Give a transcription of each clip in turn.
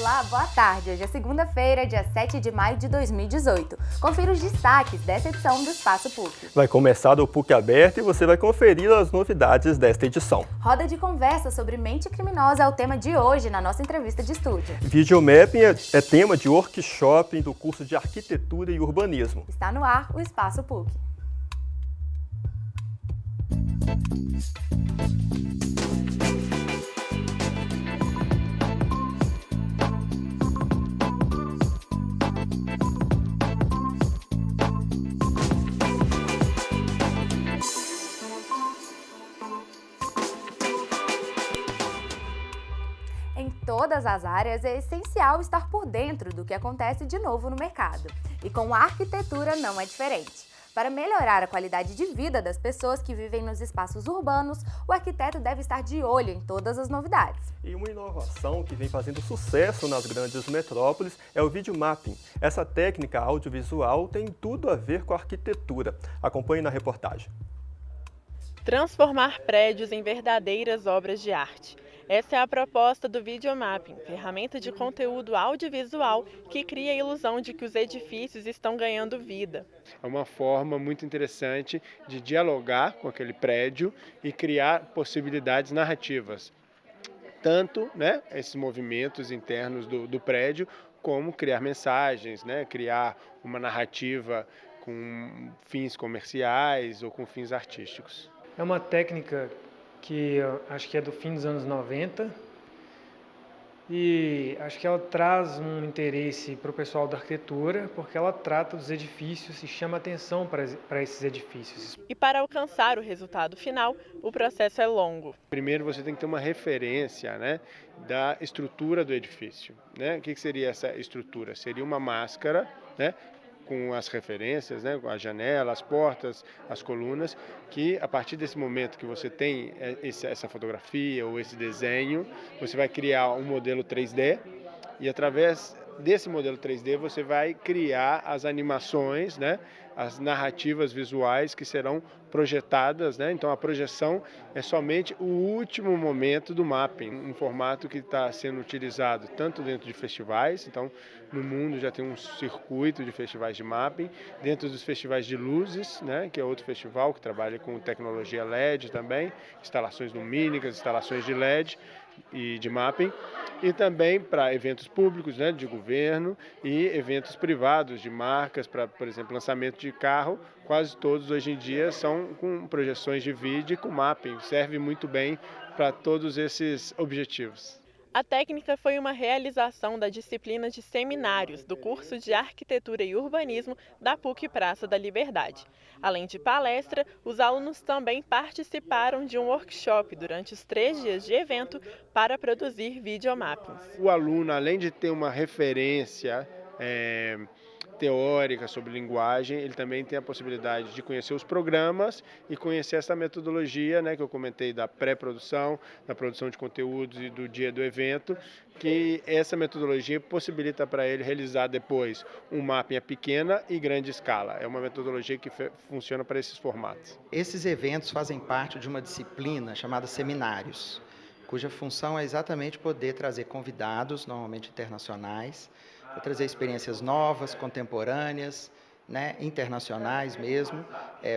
Olá, boa tarde. Hoje é segunda-feira, dia 7 de maio de 2018. Confira os destaques dessa edição do Espaço PUC. Vai começar do PUC Aberto e você vai conferir as novidades desta edição. Roda de conversa sobre mente criminosa é o tema de hoje na nossa entrevista de estúdio. Videomapping é tema de workshop do curso de Arquitetura e Urbanismo. Está no ar o Espaço PUC. Em todas as áreas é essencial estar por dentro do que acontece de novo no mercado. E com a arquitetura não é diferente. Para melhorar a qualidade de vida das pessoas que vivem nos espaços urbanos, o arquiteto deve estar de olho em todas as novidades. E uma inovação que vem fazendo sucesso nas grandes metrópoles é o videomapping. Essa técnica audiovisual tem tudo a ver com a arquitetura. Acompanhe na reportagem. Transformar prédios em verdadeiras obras de arte. Essa é a proposta do videomapping, ferramenta de conteúdo audiovisual que cria a ilusão de que os edifícios estão ganhando vida. É uma forma muito interessante de dialogar com aquele prédio e criar possibilidades narrativas. Tanto esses movimentos internos do prédio, como criar mensagens, criar uma narrativa com fins comerciais ou com fins artísticos. É uma técnica que eu acho que é do fim dos anos 90 e acho que ela traz um interesse para o pessoal da arquitetura porque ela trata dos edifícios e chama atenção para esses edifícios. E para alcançar o resultado final, o processo é longo. Primeiro você tem que ter uma referência da estrutura do edifício. O que seria essa estrutura? Seria uma máscara, com as referências, com a janela, as portas, as colunas, que a partir desse momento que você tem essa fotografia ou esse desenho, você vai criar um modelo 3D e através desse modelo 3D você vai criar as animações, as narrativas visuais que serão projetadas, Então a projeção é somente o último momento do mapping, um formato que está sendo utilizado tanto dentro de festivais, então no mundo já tem um circuito de festivais de mapping, dentro dos festivais de luzes, que é outro festival que trabalha com tecnologia LED também, instalações lumínicas, instalações de LED e de mapping, e também para eventos públicos, de governo e eventos privados de marcas, para, por exemplo, lançamento de carro, quase todos hoje em dia são com projeções de vídeo e com mapping, serve muito bem para todos esses objetivos. A técnica foi uma realização da disciplina de seminários do curso de Arquitetura e Urbanismo da PUC Praça da Liberdade. Além de palestra, os alunos também participaram de um workshop durante os 3 dias de evento para produzir videomappings. O aluno, além de ter uma referência teórica sobre linguagem, ele também tem a possibilidade de conhecer os programas e conhecer essa metodologia, que eu comentei da pré-produção, da produção de conteúdos e do dia do evento, que essa metodologia possibilita para ele realizar depois um mapping a pequena e grande escala. É uma metodologia que funciona para esses formatos. Esses eventos fazem parte de uma disciplina chamada seminários, cuja função é exatamente poder trazer convidados, normalmente internacionais, para trazer experiências novas, contemporâneas, internacionais mesmo,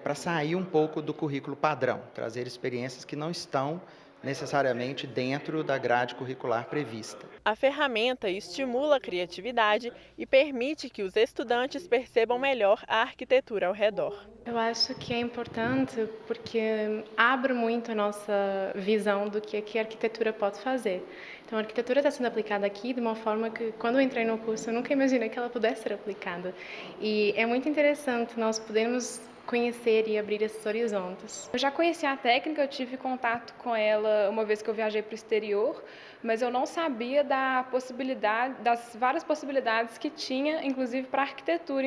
para sair um pouco do currículo padrão, trazer experiências que não estão necessariamente dentro da grade curricular prevista. A ferramenta estimula a criatividade e permite que os estudantes percebam melhor a arquitetura ao redor. Eu acho que é importante porque abre muito a nossa visão do que a arquitetura pode fazer. Então, a arquitetura está sendo aplicada aqui de uma forma que, quando eu entrei no curso, eu nunca imaginei que ela pudesse ser aplicada. E é muito interessante nós podermos conhecer e abrir esses horizontes. Eu já conheci a técnica, eu tive contato com ela uma vez que eu viajei para o exterior, mas eu não sabia das várias possibilidades que tinha, inclusive para a arquitetura,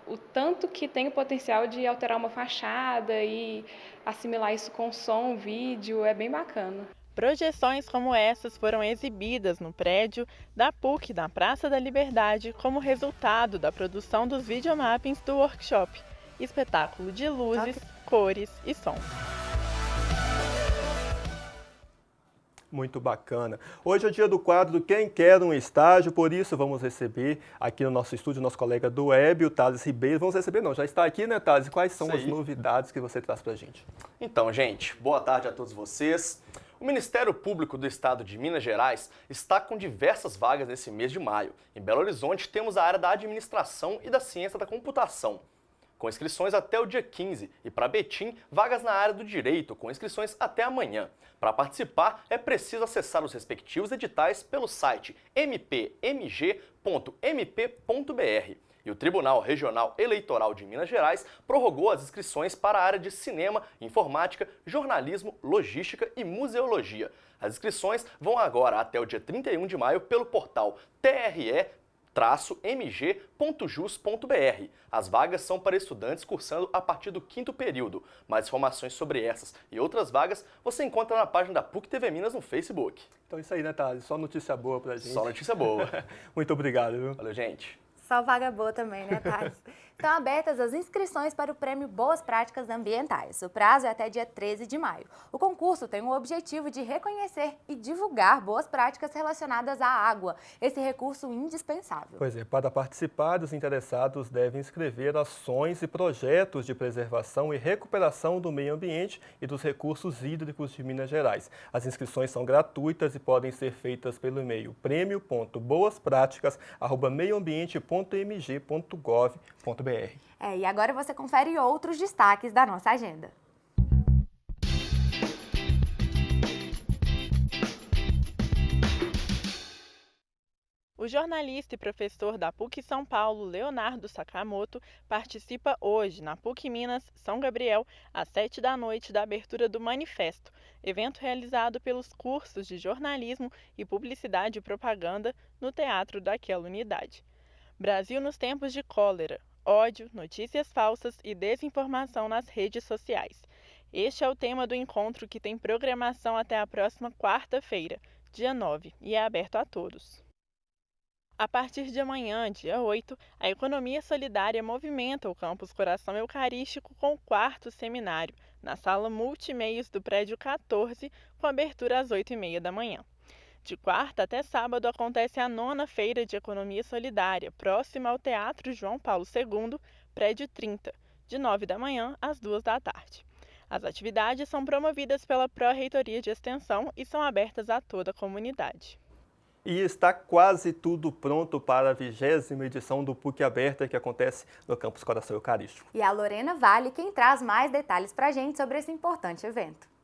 o tanto que tem o potencial de alterar uma fachada e assimilar isso com som, vídeo, é bem bacana. Projeções como essas foram exibidas no prédio da PUC na Praça da Liberdade como resultado da produção dos videomappings do workshop, espetáculo de luzes, cores e som. Muito bacana. Hoje é o dia do quadro Quem Quer um Estágio, por isso vamos receber aqui no nosso estúdio nosso colega do web, o Thales Ribeiro. Vamos receber, não, já está aqui, né, Thales? Quais são as novidades que você traz para a gente? Então, gente, boa tarde a todos vocês. O Ministério Público do Estado de Minas Gerais está com diversas vagas nesse mês de maio. Em Belo Horizonte temos a área da Administração e da Ciência da Computação, com inscrições até o dia 15, e para Betim, vagas na área do Direito, com inscrições até amanhã. Para participar, é preciso acessar os respectivos editais pelo site mpmg.mp.br. E o Tribunal Regional Eleitoral de Minas Gerais prorrogou as inscrições para a área de Cinema, Informática, Jornalismo, Logística e Museologia. As inscrições vão agora até o dia 31 de maio pelo portal tre-mg.jus.br. As vagas são para estudantes cursando a partir do 5º período. Mais informações sobre essas e outras vagas você encontra na página da PUC TV Minas no Facebook. Então isso aí, né, Thales? Só notícia boa pra gente. Só notícia boa. Muito obrigado, viu? Valeu, gente. Só vaga boa também, né, Thales? Estão abertas as inscrições para o Prêmio Boas Práticas Ambientais. O prazo é até dia 13 de maio. O concurso tem o objetivo de reconhecer e divulgar boas práticas relacionadas à água, esse recurso indispensável. Pois é, para participar, os interessados devem inscrever ações e projetos de preservação e recuperação do meio ambiente e dos recursos hídricos de Minas Gerais. As inscrições são gratuitas e podem ser feitas pelo e-mail prêmio.boaspraticas@meioambiente.mg.gov.br. E agora você confere outros destaques da nossa agenda. O jornalista e professor da PUC São Paulo, Leonardo Sakamoto, participa hoje, na PUC Minas, São Gabriel, às 7 da noite, da abertura do Manifesto, evento realizado pelos cursos de jornalismo e publicidade e propaganda no teatro daquela unidade. Brasil nos tempos de cólera, ódio, notícias falsas e desinformação nas redes sociais. Este é o tema do encontro, que tem programação até a próxima quarta-feira, dia 9, e é aberto a todos. A partir de amanhã, dia 8, a Economia Solidária movimenta o Campus Coração Eucarístico com o 4º seminário, na sala Multimeios do prédio 14, com abertura às 8h30 da manhã. De quarta até sábado acontece a 9ª Feira de Economia Solidária, próxima ao Teatro João Paulo II, prédio 30, de 9 da manhã às 2 da tarde. As atividades são promovidas pela Pró-Reitoria de Extensão e são abertas a toda a comunidade. E está quase tudo pronto para a 20ª edição do PUC Aberta, que acontece no Campus Coração Eucarístico. E a Lorena Vale quem traz mais detalhes para a gente sobre esse importante evento.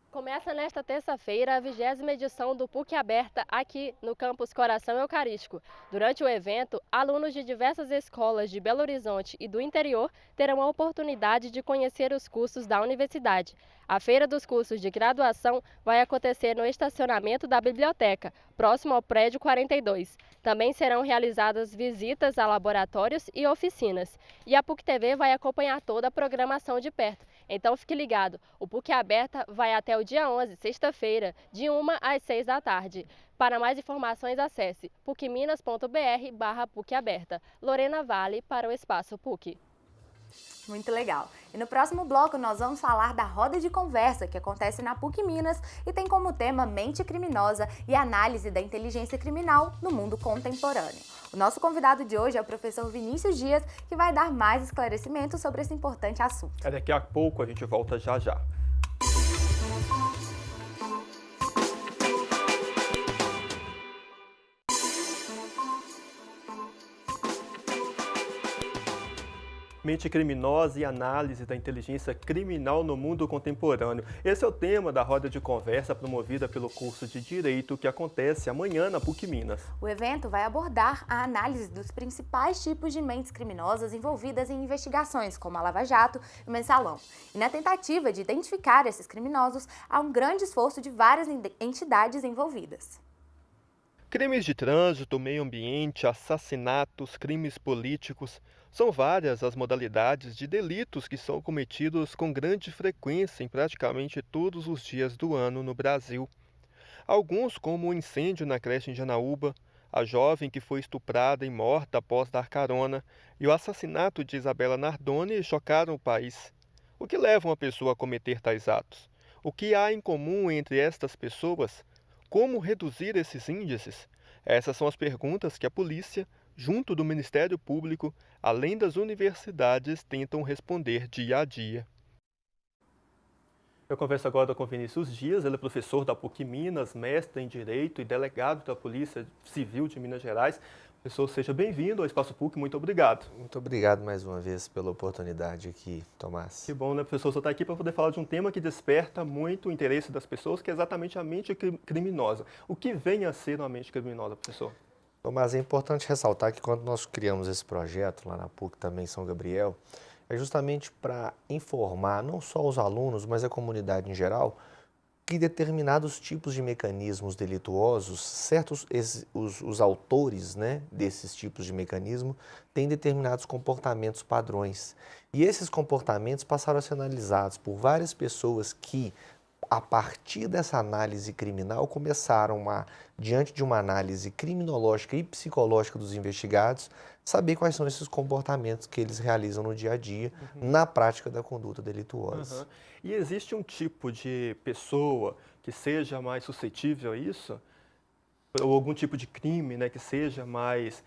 Começa nesta terça-feira a 20ª edição do PUC Aberta aqui no Campus Coração Eucarístico. Durante o evento, alunos de diversas escolas de Belo Horizonte e do interior terão a oportunidade de conhecer os cursos da universidade. A Feira dos Cursos de Graduação vai acontecer no estacionamento da biblioteca, próximo ao prédio 42. Também serão realizadas visitas a laboratórios e oficinas. E a PUC TV vai acompanhar toda a programação de perto. Então fique ligado, o PUC Aberta vai até o dia 11, sexta-feira, de 1 às 6 da tarde. Para mais informações, acesse pucminas.br/PUC Aberta. Lorena Vale para o Espaço PUC. Muito legal. E no próximo bloco nós vamos falar da roda de conversa que acontece na PUC Minas e tem como tema mente criminosa e análise da inteligência criminal no mundo contemporâneo. O nosso convidado de hoje é o professor Vinícius Dias, que vai dar mais esclarecimentos sobre esse importante assunto. Daqui a pouco a gente volta já. Mente criminosa e análise da inteligência criminal no mundo contemporâneo. Esse é o tema da roda de conversa promovida pelo curso de Direito que acontece amanhã na PUC Minas. O evento vai abordar a análise dos principais tipos de mentes criminosas envolvidas em investigações, como a Lava Jato e o Mensalão. E na tentativa de identificar esses criminosos, há um grande esforço de várias entidades envolvidas. Crimes de trânsito, meio ambiente, assassinatos, crimes políticos. São várias as modalidades de delitos que são cometidos com grande frequência em praticamente todos os dias do ano no Brasil. Alguns, como o incêndio na creche em Janaúba, a jovem que foi estuprada e morta após dar carona, e o assassinato de Isabela Nardoni chocaram o país. O que leva uma pessoa a cometer tais atos? O que há em comum entre estas pessoas? como reduzir esses índices? Essas são as perguntas que a polícia, junto do Ministério Público, além das universidades, tentam responder dia a dia. Eu converso agora com Vinícius Dias, ele é professor da PUC Minas, mestre em Direito e delegado da Polícia Civil de Minas Gerais. Professor, seja bem-vindo ao Espaço PUC, muito obrigado. Muito obrigado mais uma vez pela oportunidade aqui, Tomás. Que bom, né, professor? Você está aqui para poder falar de um tema que desperta muito o interesse das pessoas, que é exatamente a mente criminosa. O que vem a ser uma mente criminosa, professor? Tomás, é importante ressaltar que quando nós criamos esse projeto lá na PUC também em São Gabriel, é justamente para informar não só os alunos, mas a comunidade em geral, que determinados tipos de mecanismos delituosos, certos os autores, né, desses tipos de mecanismo têm determinados comportamentos padrões. E esses comportamentos passaram a ser analisados por várias pessoas que, a partir dessa análise criminal, começaram a, diante de uma análise criminológica e psicológica dos investigados, saber quais são esses comportamentos que eles realizam no dia a dia, na prática da conduta delituosa. E existe um tipo de pessoa que seja mais suscetível a isso? Ou algum tipo de crime, né, que seja mais,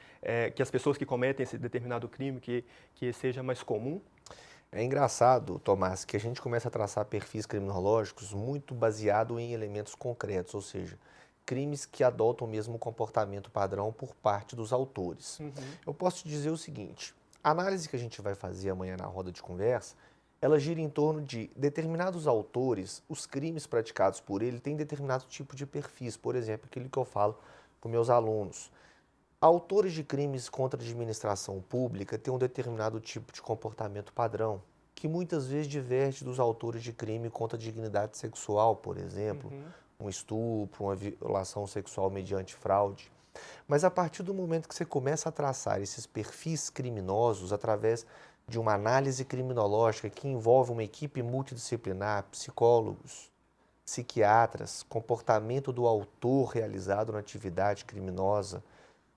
que as pessoas que cometem esse determinado crime, que seja mais comum? É engraçado, Tomás, que a gente começa a traçar perfis criminológicos muito baseado em elementos concretos, ou seja, crimes que adotam o mesmo comportamento padrão por parte dos autores. Eu posso te dizer o seguinte, a análise que a gente vai fazer amanhã na roda de conversa, ela gira em torno de determinados autores, os crimes praticados por ele têm determinado tipo de perfis, por exemplo, aquilo que eu falo para os meus alunos. Autores de crimes contra a administração pública têm um determinado tipo de comportamento padrão, que muitas vezes diverge dos autores de crime contra a dignidade sexual, por exemplo, um estupro, uma violação sexual mediante fraude. Mas a partir do momento que você começa a traçar esses perfis criminosos através de uma análise criminológica que envolve uma equipe multidisciplinar, psicólogos, psiquiatras, comportamento do autor realizado na atividade criminosa,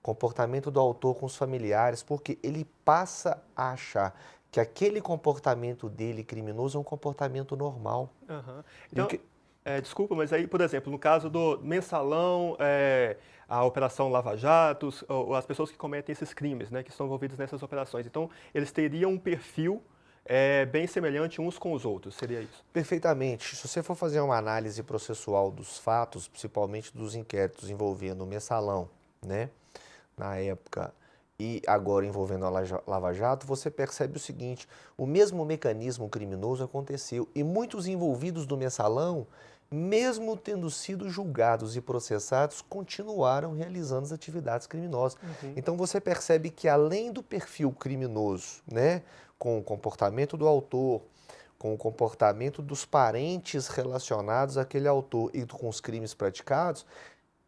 comportamento do autor com os familiares, porque ele passa a achar que aquele comportamento dele criminoso é um comportamento normal. Então, desculpa, mas aí, por exemplo, no caso do mensalão, a Operação Lava Jatos, ou as pessoas que cometem esses crimes, né, que estão envolvidas nessas operações, então eles teriam um perfil bem semelhante uns com os outros, seria isso? Perfeitamente. Se você for fazer uma análise processual dos fatos, principalmente dos inquéritos envolvendo o mensalão, né, na época, e agora envolvendo a Lava Jato, você percebe o seguinte, o mesmo mecanismo criminoso aconteceu e muitos envolvidos do mensalão, mesmo tendo sido julgados e processados, continuaram realizando as atividades criminosas. Então você percebe que além do perfil criminoso, né, com o comportamento do autor, com o comportamento dos parentes relacionados àquele autor e com os crimes praticados,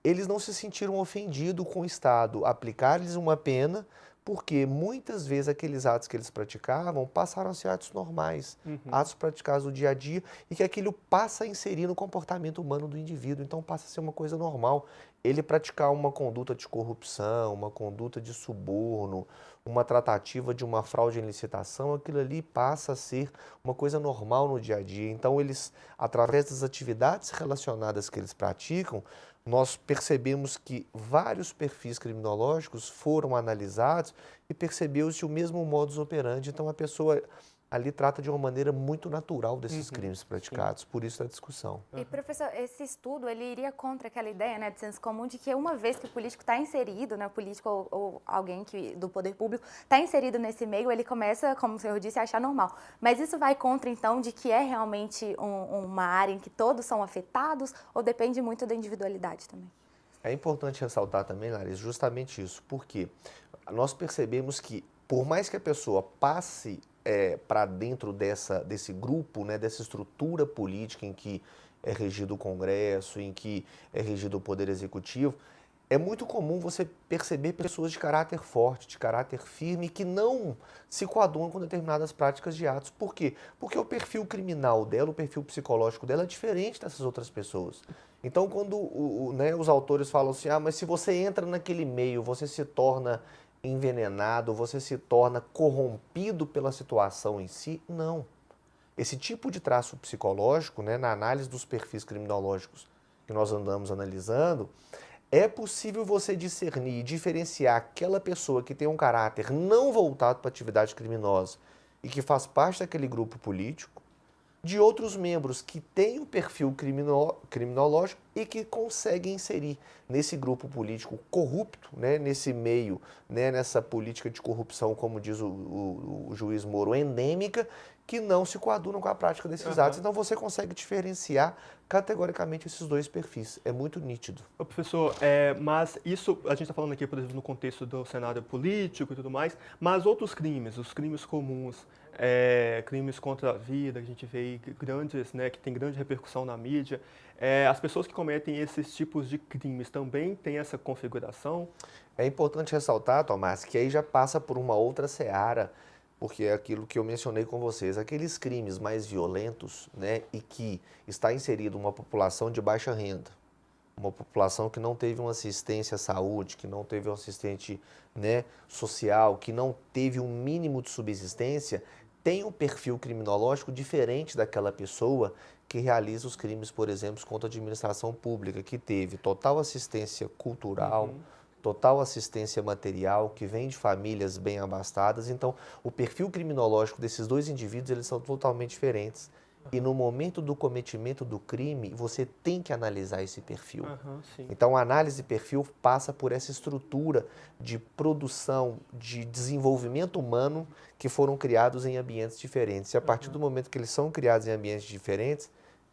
eles não se sentiram ofendidos com o Estado aplicar-lhes uma pena, porque muitas vezes aqueles atos que eles praticavam passaram a ser atos normais, atos praticados no dia a dia, e que aquilo passa a inserir no comportamento humano do indivíduo, então passa a ser uma coisa normal. Ele praticar uma conduta de corrupção, uma conduta de suborno, uma tratativa de uma fraude em licitação, aquilo ali passa a ser uma coisa normal no dia a dia. Então eles, através das atividades relacionadas que eles praticam, nós percebemos que vários perfis criminológicos foram analisados e percebeu-se o mesmo modus operandi. Então, a pessoa ali trata de uma maneira muito natural desses crimes praticados, por isso a discussão. E, professor, esse estudo, ele iria contra aquela ideia, né, de senso comum, de que uma vez que o político está inserido, né, o político ou alguém do poder público está inserido nesse meio, ele começa, como o senhor disse, a achar normal. Mas isso vai contra, então, de que é realmente uma área em que todos são afetados ou depende muito da individualidade também? É importante ressaltar também, Larissa, justamente isso, porque nós percebemos que, por mais que a pessoa passe para dentro desse grupo, né, dessa estrutura política em que é regido o Congresso, em que é regido o Poder Executivo, é muito comum você perceber pessoas de caráter forte, de caráter firme, que não se coadunam com determinadas práticas de atos. Por quê? Porque o perfil criminal dela, o perfil psicológico dela é diferente dessas outras pessoas. Então, quando os autores falam assim, mas se você entra naquele meio, você se torna envenenado, você se torna corrompido pela situação em si, não. Esse tipo de traço psicológico, né, na análise dos perfis criminológicos que nós andamos analisando, é possível você discernir e diferenciar aquela pessoa que tem um caráter não voltado para atividade criminosa e que faz parte daquele grupo político, de outros membros que têm um perfil criminológico e que conseguem inserir nesse grupo político corrupto, né, nesse meio, né, nessa política de corrupção, como diz o juiz Moro, endêmica, que não se coadunam com a prática desses atos. Então você consegue diferenciar categoricamente esses dois perfis. É muito nítido. Ô, professor, mas isso, a gente está falando aqui, por exemplo, no contexto do cenário político e tudo mais, mas outros crimes, os crimes comuns, crimes contra a vida, que a gente vê aí grandes, né, que tem grande repercussão na mídia, as pessoas que cometem esses tipos de crimes também têm essa configuração? É importante ressaltar, Tomás, que aí já passa por uma outra seara, porque é aquilo que eu mencionei com vocês, aqueles crimes mais violentos, né, e que está inserido uma população de baixa renda, uma população que não teve uma assistência à saúde, que não teve um assistente, né, social, que não teve um mínimo de subsistência, tem um perfil criminológico diferente daquela pessoa que realiza os crimes, por exemplo, contra a administração pública, que teve total assistência cultural, total assistência material, que vem de famílias bem abastadas. Então, o perfil criminológico desses dois indivíduos, eles são totalmente diferentes. E no momento do cometimento do crime, você tem que analisar esse perfil. Então, a análise de perfil passa por essa estrutura de produção, de desenvolvimento humano que foram criados em ambientes diferentes. E a partir do momento que eles são criados em ambientes diferentes,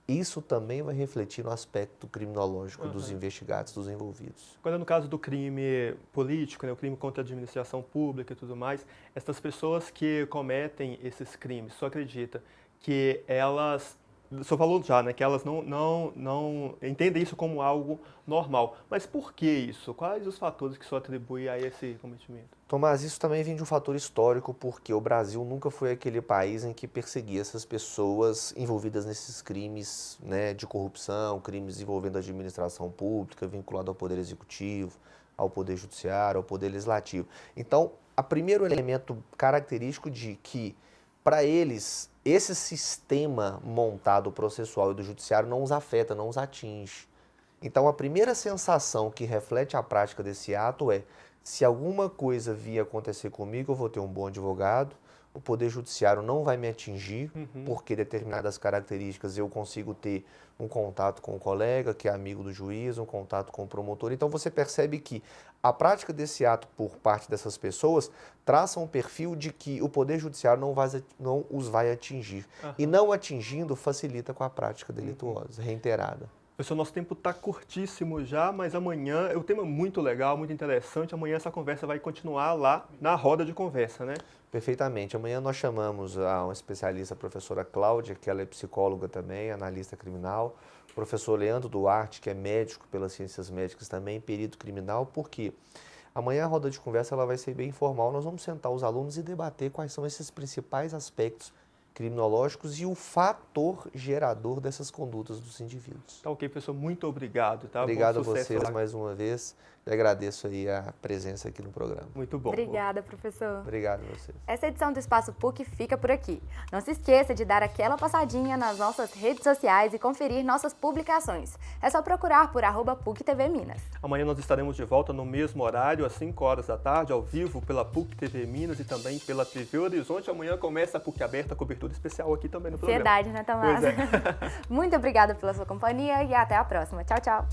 isso também vai refletir no aspecto criminológico dos investigados, dos envolvidos. Quando no caso do crime político, né, o crime contra a administração pública e tudo mais, essas pessoas que cometem esses crimes, só acredita que elas, o senhor falou já, né, que elas não entendem isso como algo normal. Mas por que isso? Quais os fatores que o senhor atribui a esse cometimento? Tomás, isso também vem de um fator histórico, porque o Brasil nunca foi aquele país em que perseguia essas pessoas envolvidas nesses crimes, né, de corrupção, crimes envolvendo a administração pública, vinculado ao Poder Executivo, ao Poder Judiciário, ao Poder Legislativo. Então, o primeiro elemento característico de que, para eles, esse sistema montado processual e do judiciário não os afeta, não os atinge. Então, a primeira sensação que reflete a prática desse ato é: se alguma coisa vir acontecer comigo, eu vou ter um bom advogado, o Poder Judiciário não vai me atingir, porque determinadas características eu consigo ter um contato com o colega, que é amigo do juiz, um contato com o promotor. Então, você percebe que a prática desse ato por parte dessas pessoas traça um perfil de que o Poder Judiciário não os vai atingir. E não atingindo, facilita com a prática delituosa, reiterada. Pessoal, nosso tempo está curtíssimo já, mas amanhã é um tema muito legal, muito interessante. Amanhã essa conversa vai continuar lá na roda de conversa, né? Perfeitamente. Amanhã nós chamamos a uma especialista, a professora Cláudia, que ela é psicóloga também, analista criminal, o professor Leandro Duarte, que é médico pelas ciências médicas também, perito criminal, porque amanhã a roda de conversa ela vai ser bem informal. Nós vamos sentar os alunos e debater quais são esses principais aspectos criminológicos e o fator gerador dessas condutas dos indivíduos. Tá ok, professor. Muito obrigado. Tá? Obrigado a vocês mais uma vez. E agradeço aí a presença aqui no programa. Muito bom. Obrigada, professor. Obrigado a vocês. Essa edição do Espaço PUC fica por aqui. Não se esqueça de dar aquela passadinha nas nossas redes sociais e conferir nossas publicações. É só procurar por @PUC-TV-Minas. Amanhã nós estaremos de volta no mesmo horário, às 5 horas da tarde, ao vivo, pela PUC TV Minas e também pela TV Horizonte. Amanhã começa a PUC Aberta, cobertura especial aqui também no programa. Verdade, né, Tomás? Pois é. Muito obrigada pela sua companhia e até a próxima. Tchau, tchau.